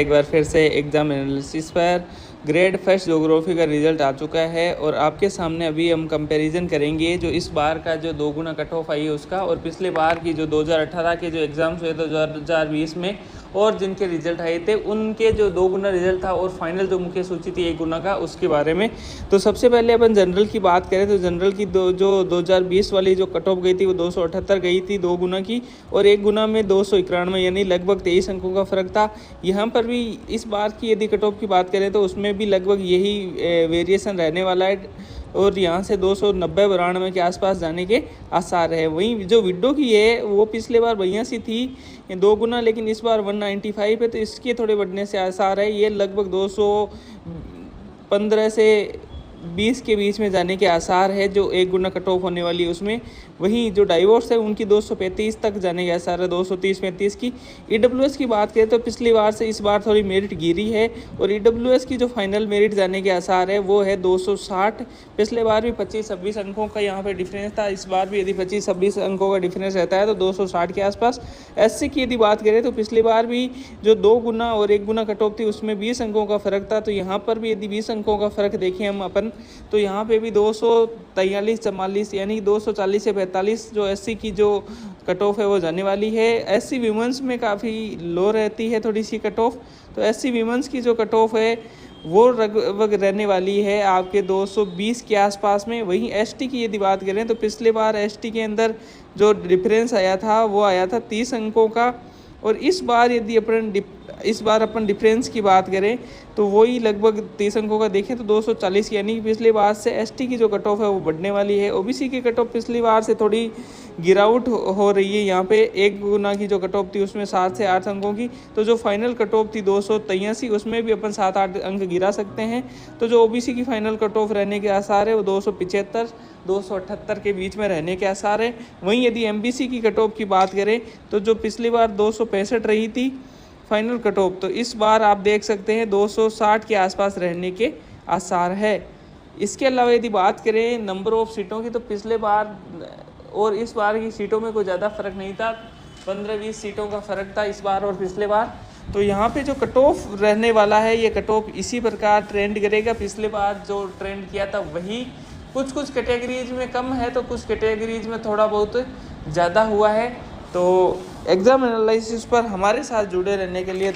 एक बार फिर से एग्ज़ाम एनालिसिस पर ग्रेड फर्स्ट ज्योग्राफी का रिज़ल्ट आ चुका है और आपके सामने अभी हम कंपैरिजन करेंगे जो इस बार का जो 2 गुना कट ऑफ आई है उसका और पिछले बार की जो 2018 के जो एग्ज़ाम्स हुए थे 2020 में और जिनके रिज़ल्ट आए थे उनके जो 2 गुना रिज़ल्ट था और फाइनल जो मुख्य सूची थी 1 गुना का उसके बारे में। तो सबसे पहले अपन जनरल की बात करें तो जनरल की जो 2020 वाली जो कट ऑफ गई थी वो 278 गई थी 2 गुना की और 1 गुना में 291 यानी लगभग 23 अंकों का फ़र्क था। यहाँ पर भी इस बार की यदि कट ऑफ की बात करें तो उसमें भी लगभग यही वेरिएशन रहने वाला है और यहाँ से 290-92 के आसपास जाने के आसार है। वहीं जो विडो की है वो पिछले बार बढ़िया सी थी 2 गुना, लेकिन इस बार 195 है तो इसके थोड़े बढ़ने से आसार है। ये लगभग 215 से 20 के बीच में जाने के आसार है जो 1 गुना कट ऑफ होने वाली है उसमें। वहीं जो डाइवोर्स है उनकी 235 तक जाने के आसार है, 230-35 की। ईडब्ल्यूएस की बात करें तो पिछली बार से इस बार थोड़ी मेरिट गिरी है और ईडब्ल्यूएस की जो फाइनल मेरिट जाने के आसार है वो है 260। पिछले बार भी 25-26 अंकों का यहाँ पे डिफरेंस था, इस बार भी यदि 25-26 अंकों का डिफरेंस रहता है तो 260 के आसपास। एससी की यदि बात करें तो पिछली बार भी जो 2 गुना और 1 गुना कट ऑफ थी उसमें 20 अंकों का फ़र्क था, तो यहाँ पर भी यदि 20 अंकों का फ़र्क देखें हम अपन तो यहाँ पे भी 243-44 यानी 240 से 45 जो एससी की जो कट ऑफ है वो जाने वाली है। एससी वीमेंस में काफ़ी लो रहती है थोड़ी सी कट ऑफ, तो एससी वीमेंस की जो कट ऑफ है वो लगभग रहने वाली है आपके 220 के आसपास में। वहीं एसटी की यदि बात करें तो पिछले बार एसटी के अंदर जो डिफरेंस आया था वो आया था 30 अंकों का और इस बार यदि अपन डिफरेंस की बात करें तो वही लगभग 30 अंकों का देखें तो 240 यानी कि पिछली बार से एसटी की जो कट ऑफ है वो बढ़ने वाली है। ओबीसी की कट ऑफ पिछली बार से थोड़ी गिरावट हो रही है, यहाँ पे 1 गुना की जो कट ऑफ थी उसमें 7 से 8 अंकों की, तो जो फाइनल कट ऑफ थी 283 उसमें भी अपन 7-8 अंक गिरा सकते हैं। तो जो ओबीसी की फाइनल कट ऑफ रहने के आसार है वो 275-278 के बीच में रहने के आसार है। वहीं यदि एमबीसी की कट ऑफ की बात करें तो जो पिछली बार 265 रही थी फाइनल कट ऑफ, तो इस बार आप देख सकते हैं 260 के आसपास रहने के आसार है। इसके अलावा यदि बात करें नंबर ऑफ सीटों की तो पिछले बार और इस बार की सीटों में कोई ज़्यादा फर्क नहीं था, 15-20 सीटों का फ़र्क था इस बार और पिछले बार। तो यहाँ पे जो कट ऑफ रहने वाला है ये कट ऑफ इसी प्रकार ट्रेंड करेगा। पिछले बार जो ट्रेंड किया था वही कुछ कैटेगरीज में कम है तो कुछ कैटेगरीज में थोड़ा बहुत ज़्यादा हुआ है। तो एग्ज़ाम एनालिसिस पर हमारे साथ जुड़े रहने के लिए